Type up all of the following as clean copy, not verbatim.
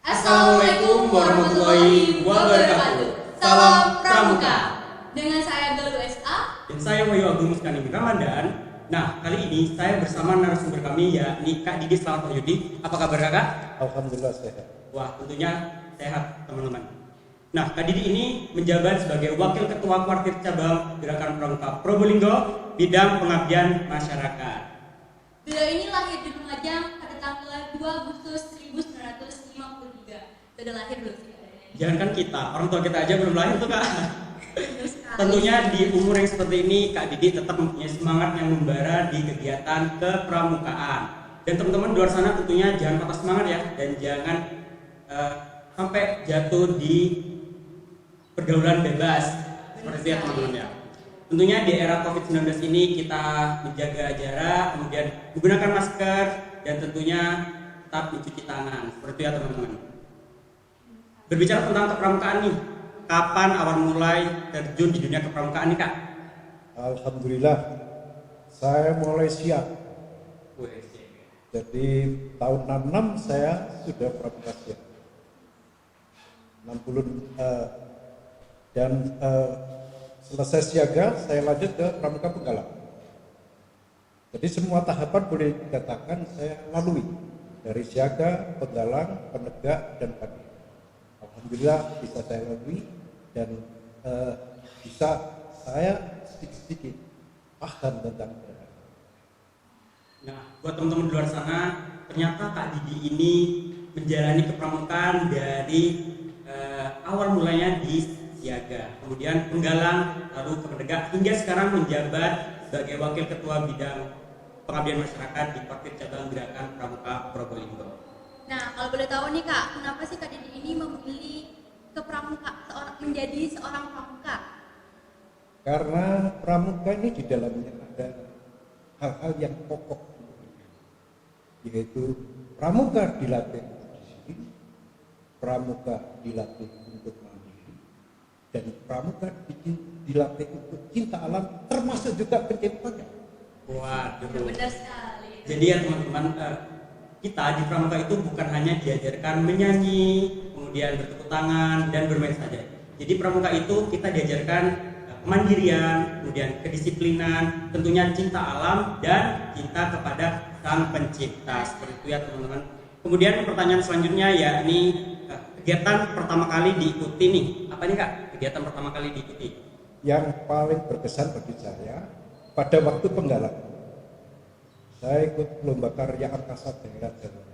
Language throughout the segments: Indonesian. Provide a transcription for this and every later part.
Assalamualaikum warahmatullahi wabarakatuh. Salam Pramuka. Dengan saya Galuh SA dan saya Wahyu Agung Muskanim Ramadan. Nah, kali ini saya bersama narasumber kami yakni Kak Didi. Selamat Wahyudi. Apa kabar Kakak? Alhamdulillah sehat. Wah, tentunya sehat teman-teman. Nah, Kak Didi ini menjabat sebagai Wakil Ketua Kuartir Cabang Gerakan Pramuka Probolinggo bidang pengabdian masyarakat. Beliau ini lahir di Lumajang pada tanggal 2 Agustus 1953. Sudah lahir belum sih? Jangankan kita, orang tua kita aja belum lahir tuh Kak. Tentunya di umur yang seperti ini Kak Didi tetap mempunyai semangat yang membara di kegiatan kepramukaan. Dan teman-teman di luar sana tentunya jangan patah semangat ya, dan jangan sampai jatuh di pergaulan bebas seperti itu ya teman-teman ya. Tentunya di era COVID-19 ini kita menjaga jarak, kemudian menggunakan masker, dan tentunya tetap mencuci tangan seperti itu ya teman-teman. Berbicara tentang kepramukaan nih, kapan awal mulai terjun di dunia kepramukaan nih Kak? Alhamdulillah, saya mulai siap. Jadi tahun 66 saya sudah pramuka siap. 60 dan selesai siaga saya lanjut ke pramuka penggalang. Jadi semua tahapan boleh dikatakan saya lalui dari siaga, penggalang, penegak dan kadin. Alhamdulillah bisa saya lalui dan bisa saya sedikit-sedikit paham tentang gerakan. Nah, buat teman-teman di luar sana, ternyata Kak Didi ini menjalani kepramukaan dari awal mulanya di siaga, kemudian penggalang, lalu ke penegak, hingga sekarang menjabat sebagai Wakil Ketua Bidang Pengabdian Masyarakat di Kuartir Cabang Gerakan Pramuka Probolinggo. Nah, kalau boleh tahu nih Kak, kenapa sih Kak Didi ini memilih menjadi seorang pramuka? Karena pramuka ini di dalamnya ada hal-hal yang pokok, yaitu pramuka dilatih untuk disiplin, pramuka dilatih untuk mandiri, dan pramuka dilatih untuk cinta alam, termasuk juga penciptanya. Waduh, Benar sekali. jadi ya teman-teman, kita di pramuka itu bukan hanya diajarkan menyanyi, kemudian bertepuk tangan dan bermain saja. Jadi pramuka itu kita diajarkan kemandirian, kemudian kedisiplinan, tentunya cinta alam dan cinta kepada sang pencipta. Seperti itu ya teman-teman. Kemudian pertanyaan selanjutnya yakni kegiatan pertama kali diikuti nih. Apa nih Kak? Kegiatan pertama kali diikuti. Yang paling berkesan bagi saya pada waktu penggalang, saya ikut lomba karya angkasa daerah Jawa Timur.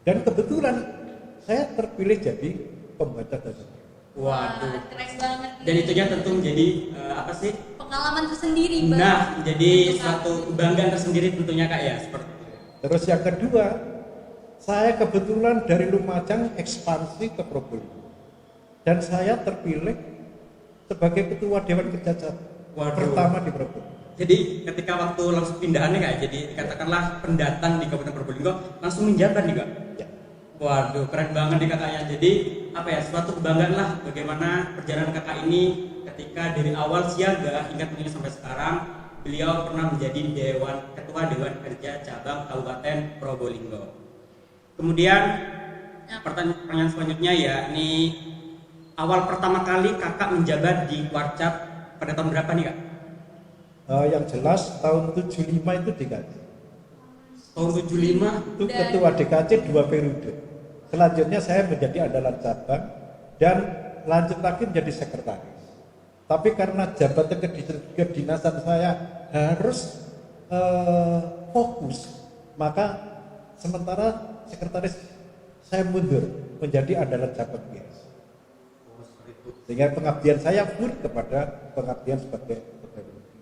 Dan kebetulan saya terpilih jadi pembaca dasar. Waduh, keren banget. dan itunya tentu menjadi apa sih? Pengalaman tersendiri, Bang. Nah, menjadi suatu kebanggaan tersendiri tentunya Kak ya, seperti itu. Terus yang kedua, saya kebetulan dari Lumajang ekspansi ke Probolinggo. Dan saya terpilih sebagai ketua Dewan Kerja Waduh. pertama di Probolinggo. Jadi ketika waktu langsung pindahannya Kak, jadi katakanlah pendatang di Kabupaten Probolinggo langsung menjabat nih Kak. Ya. Waduh, keren banget nih kakaknya. Jadi apa ya, suatu kebanggaan lah bagaimana perjalanan kakak ini ketika dari awal siaga hingga tentunya sampai sekarang beliau pernah menjadi ketua Dewan Kerja Cabang Kabupaten Probolinggo. Kemudian pertanyaan selanjutnya yakni awal pertama kali kakak menjabat di Kuarcap pada tahun berapa nih Kak? Yang jelas tahun 75 itu diganti. Tahun 75 Itu ketua DKC 2 periode. Selanjutnya saya menjadi andalan cabang dan lanjut lagi menjadi sekretaris. Tapi karena jabatan kedinasan saya harus fokus, maka sementara sekretaris saya mundur menjadi andalan cabang biasa. Sehingga pengabdian saya full kepada pengabdian sebagai pegawai negeri.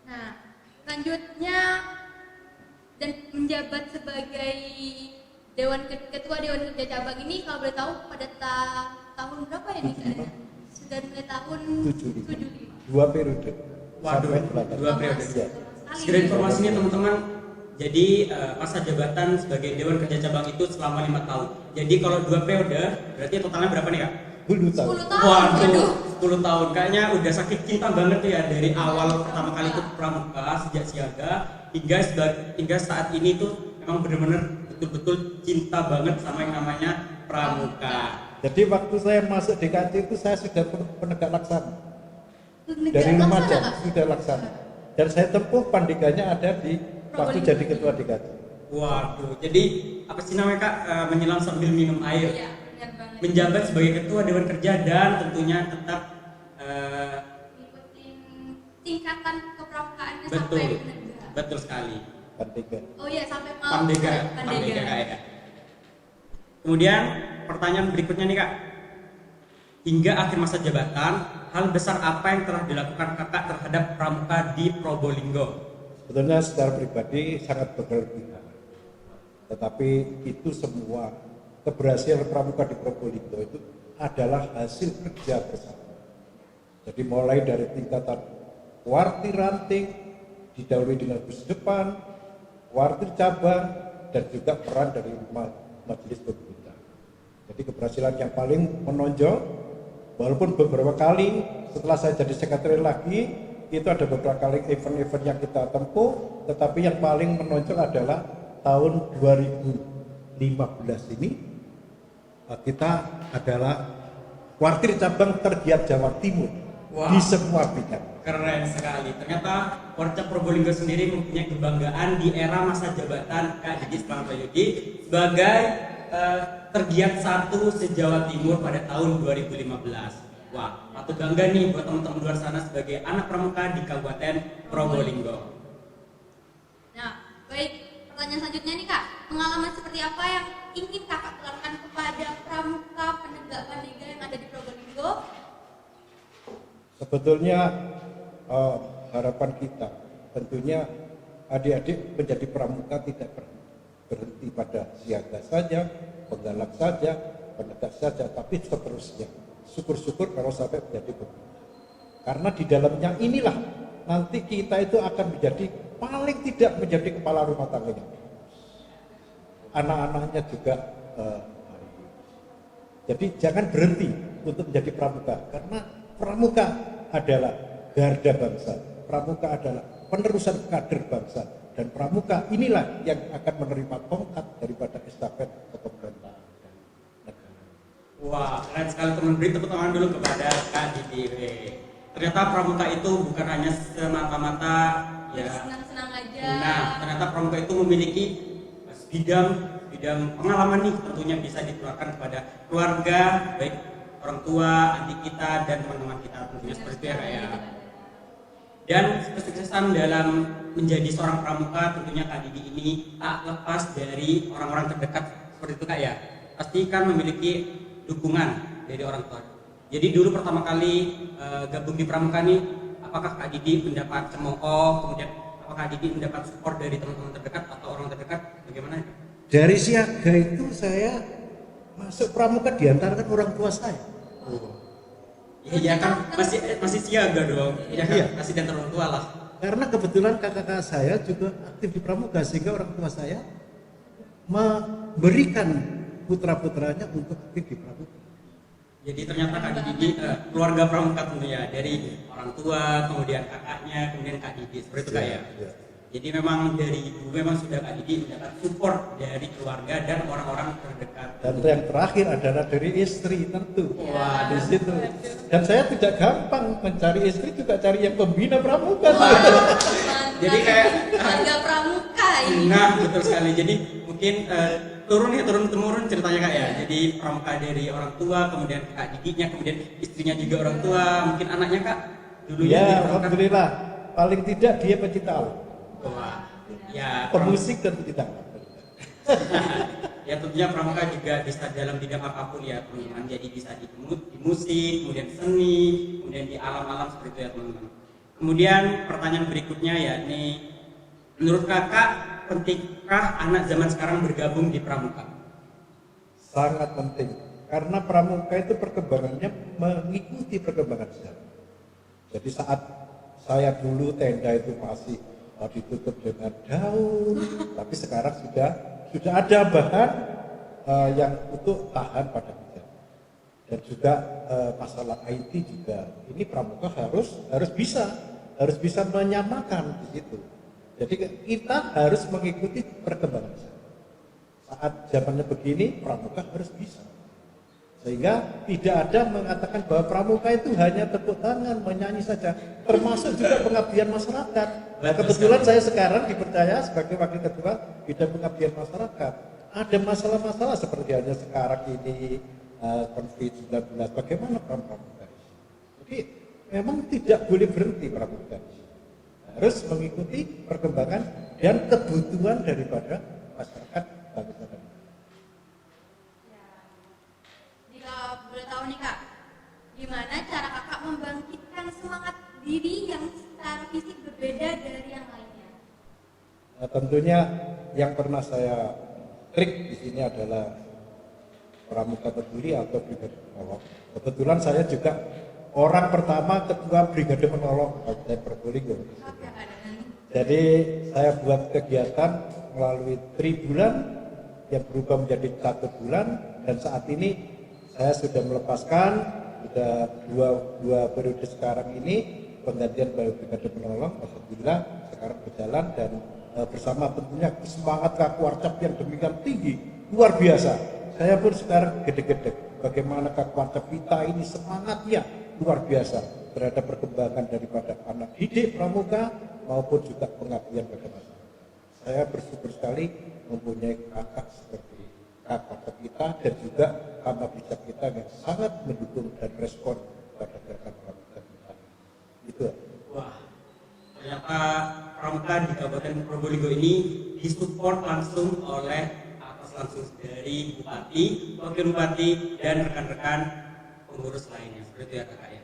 Nah, selanjutnya dan menjabat sebagai ketua Dewan Kerja Cabang ini kalau boleh tahu pada tahun berapa ya nih? Sudah mulai tahun 75. 2 periode. Waduh, Sampai 2 periode. Ya. Segera informasinya teman-teman. Jadi masa jabatan sebagai Dewan Kerja Cabang itu selama 5 tahun. Jadi kalau 2 periode berarti totalnya berapa nih Kak? 10 tahun. 10 tahun. Waduh, 10 tahun. Kayaknya udah sakit cinta banget tuh ya dari awal pertama kali ikut pramuka sejak siaga hingga saat ini tuh memang benar-benar betul-betul cinta banget sama yang namanya pramuka. Jadi waktu saya masuk DKC itu saya sudah penegak laksana. Negara Dari remaja laksana, Kak? sudah laksana. Dan saya tempuh pandeganya ada di waktu Probolinggo. jadi ketua DKC. Waduh, jadi apa sih namanya Kak? Menyelam sambil minum air. Iya, benar banget. Menjabat sebagai ketua Dewan Kerja dan tentunya tetap Ngikutin tingkatan kepramukaannya betul, sampai negara. betul sekali. Pandega. Oh iya, sampai mau Pandega, Pandega. Kak ya. Kemudian pertanyaan berikutnya nih Kak. Hingga akhir masa jabatan, hal besar apa yang telah dilakukan Kakak terhadap pramuka di Probolinggo? Sebetulnya secara pribadi sangat berlebihan. Tetapi itu semua keberhasilan pramuka di Probolinggo itu adalah hasil kerja bersama. Jadi mulai dari tingkatan warti ranting, didahului dengan bus depan, warti cabang, dan juga peran dari majelis pemerintah. Jadi keberhasilan yang paling menonjol, walaupun beberapa kali setelah saya jadi sekretariat lagi, itu ada beberapa kali event-event yang kita tempuh, tetapi yang paling menonjol adalah tahun 2015 ini kita adalah wartir cabang tergiat Jawa Timur. Wah. Di semua bidang. Keren sekali. Ternyata Warcap Probolinggo sendiri mempunyai kebanggaan di era masa jabatan Kak Didi Pranoyudi sebagai tergiat satu se-Jawa Timur pada tahun 2015. Wah, patut bangga nih buat teman-teman di luar sana sebagai anak pramuka di Kabupaten Probolinggo. Nah, baik. Pertanyaan selanjutnya nih Kak, pengalaman seperti apa yang ingin Kakak tularkan kepada pramuka penegak pandega yang ada di Probolinggo? Sebetulnya harapan kita tentunya adik-adik menjadi pramuka tidak berhenti pada siaga saja, penggalak saja, penegak saja, tapi seterusnya. Syukur-syukur kalau sampai menjadi pemerintah. Karena di dalamnya inilah nanti kita itu akan menjadi paling tidak menjadi kepala rumah tangganya. Anak-anaknya juga jadi jangan berhenti untuk menjadi pramuka, karena pramuka adalah garda bangsa, pramuka adalah penerusan kader bangsa, dan pramuka inilah yang akan menerima tongkat daripada estafet kepemerintahan dan negara. Wah, keren sekali teman. Beri tepuk tangan dulu kepada Kak Didi. Ternyata pramuka itu bukan hanya semata-mata ya Senang-senang aja. Nah, ternyata pramuka itu memiliki bidang pengalaman nih, tentunya bisa ditularkan kepada keluarga, baik orang tua, adik kita, dan teman-teman kita, tentunya seperti itu ya Kak ya. Dan kesuksesan dalam menjadi seorang pramuka tentunya Kak Didi ini tak lepas dari orang-orang terdekat seperti itu Kak ya. Pasti kan memiliki dukungan dari orang tua. Jadi dulu pertama kali gabung di pramuka nih, apakah Kak Didi mendapat cemooh, kemudian apakah Kak Didi mendapat support dari teman-teman terdekat atau orang terdekat, bagaimana? Dari siaga itu saya masuk pramuka diantarkan orang tua saya. Iya kan masih siaga dong. Iya kan, Iya. masih diantar orang tua lah. Karena kebetulan kakak-kakak saya juga aktif di pramuka, sehingga orang tua saya memberikan putra-putranya untuk aktif di pramuka. Jadi ternyata Kak Didi keluarga pramuka tentunya, dari orang tua, kemudian kakaknya, kemudian Kak Didi, seperti itu Kak ya. Iya. Jadi memang dari ibu memang sudah Kak Didi mendapat support dari keluarga dan orang-orang terdekat. Dan yang terakhir adalah dari istri tentu. Wah, Di situ. Dan saya tidak gampang mencari istri, juga cari yang pembina pramuka. Jadi kayak keluarga pramuka ini. nah betul sekali. Jadi mungkin turun temurun ceritanya Kak ya. Jadi pramuka dari orang tua, kemudian Kak Didinya, kemudian istrinya juga orang tua, mungkin anaknya Kak dulunya Ya, jadi pramuka. alhamdulillah. Paling tidak dia pecinta alam, Wah, ya pemusik dan pecinta alam. ya tentunya pramuka juga bisa dalam bidang apapun ya teman-teman. Jadi bisa di musik, kemudian seni, kemudian di alam-alam seperti itu ya teman-teman. Kemudian pertanyaan berikutnya ya, ini menurut Kakak pentingkah anak zaman sekarang bergabung di pramuka? Sangat penting. Karena pramuka itu perkembangannya mengikuti perkembangan zaman. Jadi saat saya dulu tenda itu masih ditutup dengan daun, tapi sekarang sudah ada bahan yang untuk tahan pada hujan. Dan juga masalah IT juga, ini pramuka harus bisa menyamakan di situ. Jadi kita harus mengikuti perkembangan zaman. Saat zamannya begini, pramuka harus bisa. Sehingga tidak ada mengatakan bahwa pramuka itu hanya tepuk tangan, menyanyi saja, termasuk juga pengabdian masyarakat. Nah, kebetulan saya sekarang dipercaya sebagai wakil ketua bidang pengabdian masyarakat. Ada masalah-masalah seperti halnya sekarang ini COVID-19, bagaimana pramuka? Jadi memang tidak boleh berhenti pramuka. Harus mengikuti perkembangan dan kebutuhan daripada masyarakat bangsa dan Jika boleh tahu nih Kak, gimana cara Kakak membangkitkan semangat diri yang secara fisik berbeda dari yang lainnya? Nah, tentunya yang pernah saya trik di sini adalah pramuka peduli atau brigade penolong. Kebetulan saya juga orang pertama ketua brigade penolong Kabupaten Probolinggo. Oke, Kak, Jadi saya buat kegiatan melalui tribulan yang berubah menjadi 1 bulan, dan saat ini saya sudah melepaskan, sudah dua periode sekarang ini penggantian brigade penolong. Alhamdulillah sekarang berjalan dan bersama tentunya semangat Kak Warcap yang demikian tinggi, luar biasa. Saya pun sekarang gede-gede bagaimana Kak Warcap kita ini semangatnya luar biasa terhadap perkembangan daripada anak didik pramuka maupun juga pengabdian pada masyarakat. Saya bersyukur sekali mempunyai kakak seperti Kak Warcap kita dan juga kamar bijak kita yang sangat mendukung dan respon pada gerakan pramuka kita. Itu. Wah, ternyata pramuka di Kabupaten Probolinggo ini disupport langsung oleh atas langsung dari Bupati, Wakil Bupati, dan rekan-rekan pengurus lainnya. Seperti itu ya kakak ya.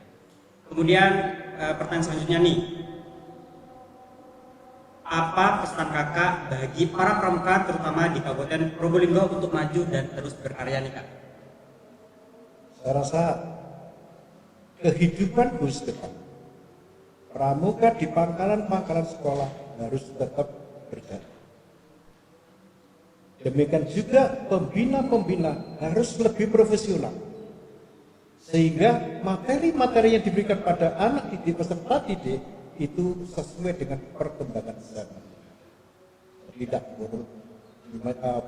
Kemudian pertanyaan selanjutnya nih, apa pesan kakak bagi para pramuka terutama di Kabupaten Probolinggo untuk maju dan terus berkarya nih kak? Saya rasa kehidupan harus depan. Pramuka di pangkalan-pangkalan sekolah harus tetap berjalan. Demikian juga pembina-pembina harus lebih profesional. Sehingga materi-materi yang diberikan pada anak didik, peserta didik itu sesuai dengan perkembangan zaman. Tidak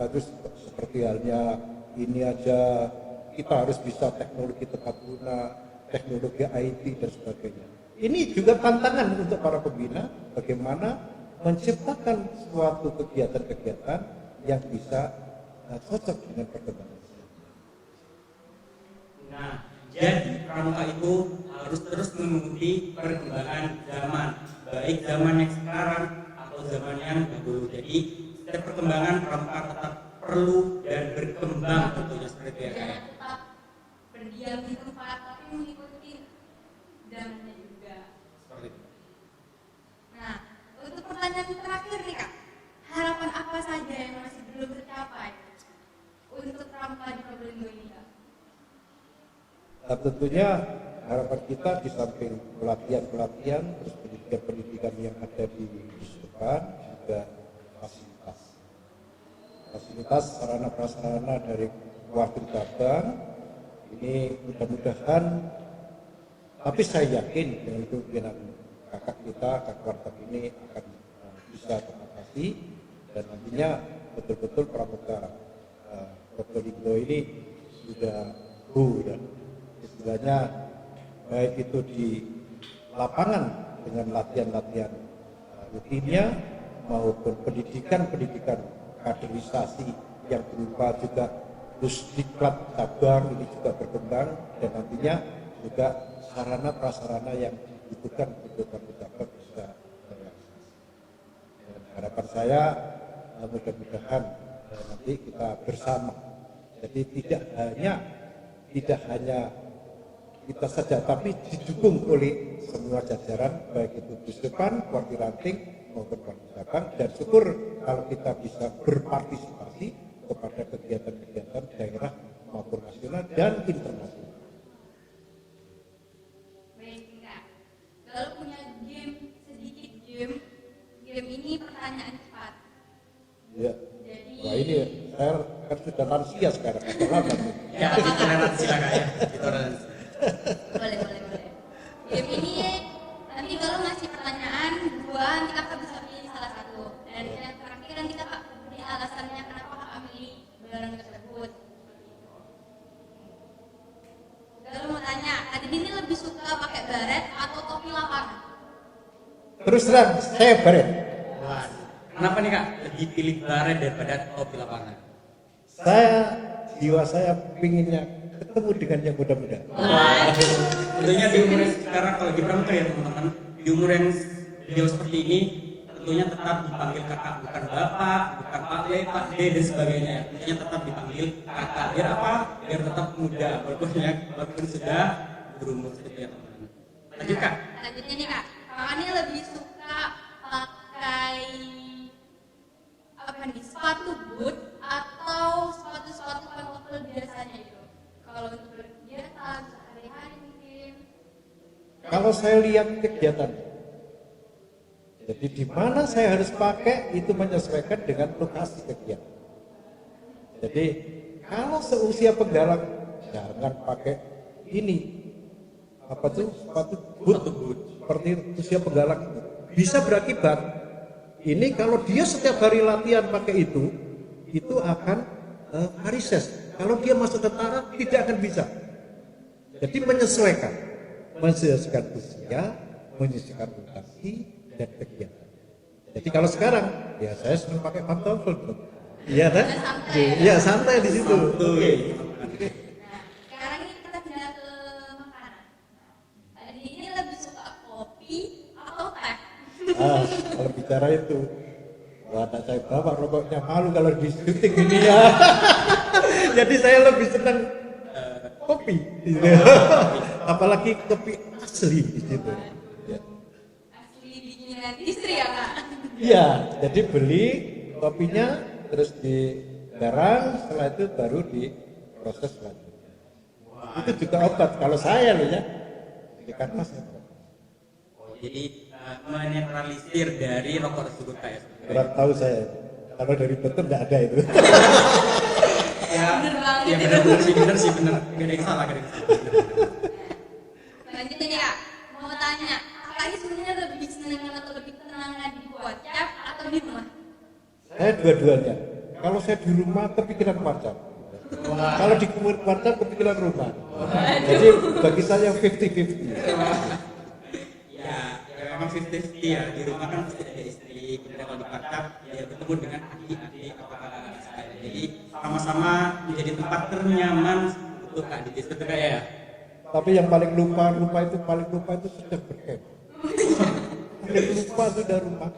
bagus seperti halnya ini aja kita harus bisa teknologi tepat guna, teknologi IT dan sebagainya. Ini juga tantangan untuk para pembina bagaimana menciptakan suatu kegiatan-kegiatan yang bisa cocok dengan perkembangan zaman. Nah, jadi pramuka itu harus terus mengikuti perkembangan zaman, baik zaman yang sekarang atau zaman yang dahulu. Jadi setiap perkembangan pramuka tetap perlu dan berkembang tentunya seperti itu ya. Jangan tetap berdiam di tempat, tapi mengikuti zamannya juga. Seperti itu. Nah, untuk pertanyaan terakhir nih Kak, harapan apa saja yang masih belum tercapai untuk pramuka di Probolinggo ini Kak? Nah, tentunya harapan kita di samping pelatihan-pelatihan, terus pendidikan-pendidikan yang ada di depan juga fasilitas sarana prasarana dari wakil cabang ini mudah-mudahan, tapi saya yakin dengan kemungkinan kakak kita, Kak Warcap ini akan bisa teratasi dan nantinya betul-betul pramuka Probolinggo ini sudah ya. Istilahnya baik itu di lapangan dengan latihan-latihan rutinnya maupun pendidikan-pendidikan kaderisasi yang berupa juga pusdiklat cabang ini juga berkembang dan nantinya juga sarana prasarana yang dibutuhkan untuk cabang bisa terrealisasi. Dan harapan saya mudah-mudahan nanti kita bersama. Jadi tidak hanya kita saja, tapi didukung oleh semua jajaran, baik itu Pusdepan, Wakil Ranting, maupun Wakil Cabang, dan syukur kalau kita bisa berpartisipasi kepada kegiatan-kegiatan daerah maupun nasional dan internasional. Baik Kak, kalau punya sedikit game ini pertanyaan cepat. Ya. Jadi, Wah ini saya kan sudah lansia sekarang, atau lama nih. Ya, kita nanti silakan ya. Kita nanti. boleh. Game ini nanti kalau ngasih pertanyaan dua, nanti kakak bisa pilih salah satu. Dan yang terakhir nanti kakak beri alasannya kenapa kakak pilih barang tersebut. Lalu mau tanya, Kak Didi ini lebih suka pakai baret atau topi lapangan? Terus terang, saya baret. Wah, kenapa nih Kak lebih pilih baret daripada topi lapangan? Jiwa saya pinginnya ketemu dengan yang muda-muda. Tentunya di umur yang sekarang kalau Gibran tuh ya teman-teman, di umur yang beliau seperti ini tentunya tetap dipanggil kakak, bukan bapak, bukan Pak D, Pak D dan sebagainya. Tentunya tetap dipanggil kakak. Biar apa? Biar tetap muda, walaupun sudah berumur seperti ya teman-teman. Lanjut Kak. Lanjutnya nih Kak, Kakak ini lebih suka pakai apa nih, sepatu boot atau sepatu-sepatu pantofel biasanya itu? Kalau untuk berkegiatan, sehari-hari mungkin. Kalau saya lihat kegiatan, jadi di mana saya harus pakai itu menyesuaikan dengan lokasi kegiatan. Jadi kalau seusia penggalang jangan pakai ini apa tuh sepatu boot seperti usia penggalang itu bisa berakibat. Ini kalau dia setiap hari latihan pakai itu akan varises. Kalau dia masuk tentara tidak akan bisa. Jadi menyesuaikan usia, menyesuaikan lokasi dan kegiatan. Jadi kalau sekarang ya saya senang pakai pantofel, bro. Iya kan? Iya santai di situ. Oke. Nah, sekarang ini kita pindah ke makanan. Tadi ini lebih suka kopi atau teh? Kalau bicara itu, wah anak saya bawa rokoknya malu kalau di syuting ini ya. Jadi saya lebih senang kopi, apalagi kopi asli di situ. Ya. Asli bikinan istri ya Kak? Iya, jadi beli kopinya terus digarang, setelah itu baru diproses lagi. Itu juga obat kalau saya loh ya. Ikan mas. Jadi menetralisir dari rokok tersebut Kak ya. Kurang tahu saya. Kalau dari betul nggak ada itu. Bener banget Ya itu. bener sih bener. Gak ada yang salah, gak ada yang salah. Selanjutnya nih Kak, mau tanya, Kakak ini sebenarnya lebih senang atau lebih tenang di WhatsApp atau di rumah? Saya dua-duanya. Kalau saya di rumah kepikiran WhatsApp. Kalau di WhatsApp kepikiran rumah. Jadi bagi saya 50-50. Ya memang 50-50 ya. Di rumah kan pasti ada istri, kemudian kalau di WhatsApp ya bertemu dengan adik-adik atau kakak-kakak saya. Jadi sama-sama menjadi tempat ternyaman untuk Kak Didi seperti Kak ya. Tapi yang paling lupa itu sudah berkemah. Paling lupa sudah rumah.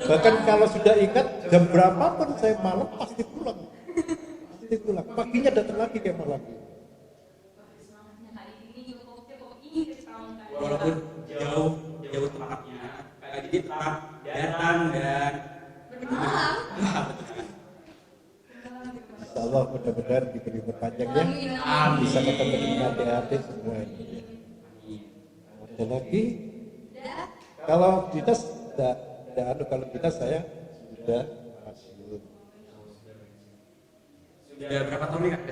Bahkan kalau sudah ingat jam berapapun saya malam pasti pulang. Paginya datang lagi kayak malam. Semangatnya Kak ini kok Inggris tahun Kak. Walaupun jauh tempatnya, Kak Didi tetap datang dan Bermalam. Insya Allah mudah-mudahan diberi umur panjang ya. Bisa ketemu dengan adik-adik semua ini. Ada lagi? Udah. Kalau kita kalau kita saya sudah pensiun. sudah berapa tahun nih Kak?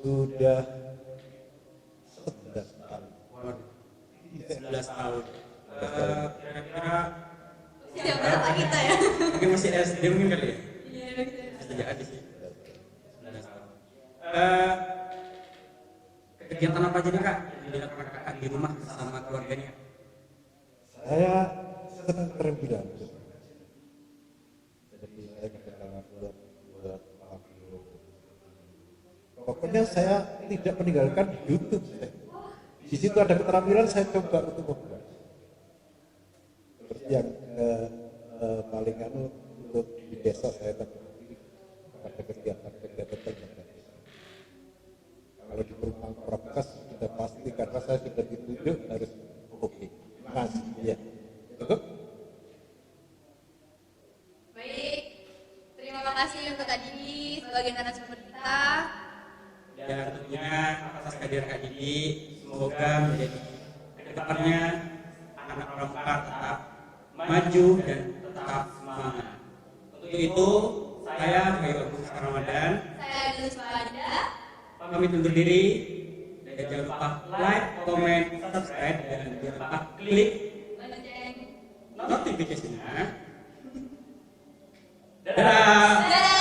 Sudah 11 tahun. 11 tahun. Kira-kira Siapa bapak kita ya? mungkin masih SD mungkin kali ya? Iya, SD jadi sih. 11 tahun. Kegiatan apa aja nih Kak yang dilakukan Kakak di rumah bersama keluarganya? Saya senang terbilang. Jadi saya kedatangan buat video. Pokoknya saya tidak meninggalkan YouTube. Di situ ada keterampilan saya coba untuk membuat. Seperti yang paling untuk di desa saya temui pada kegiatan-kegiatan terbatas. Kalau di perumahan Pramukas sudah pasti karena saya sudah ditunjuk harus oke. Masih ya. Cukup? Baik, terima kasih untuk Kak Didi sebagai narasumber kita. Dan tentunya atas kehadiran Kak Didi, semoga menjadi kedepannya anak pramuka tetap maju dan tetap semangat. Untuk itu, saya Bayu Agus Ramadan Saya Agus Pada. pamit undur diri. Dan jangan lupa like, comment, subscribe, dan jangan lupa klik Lonceng. notifikasinya. Dadah. Dadah.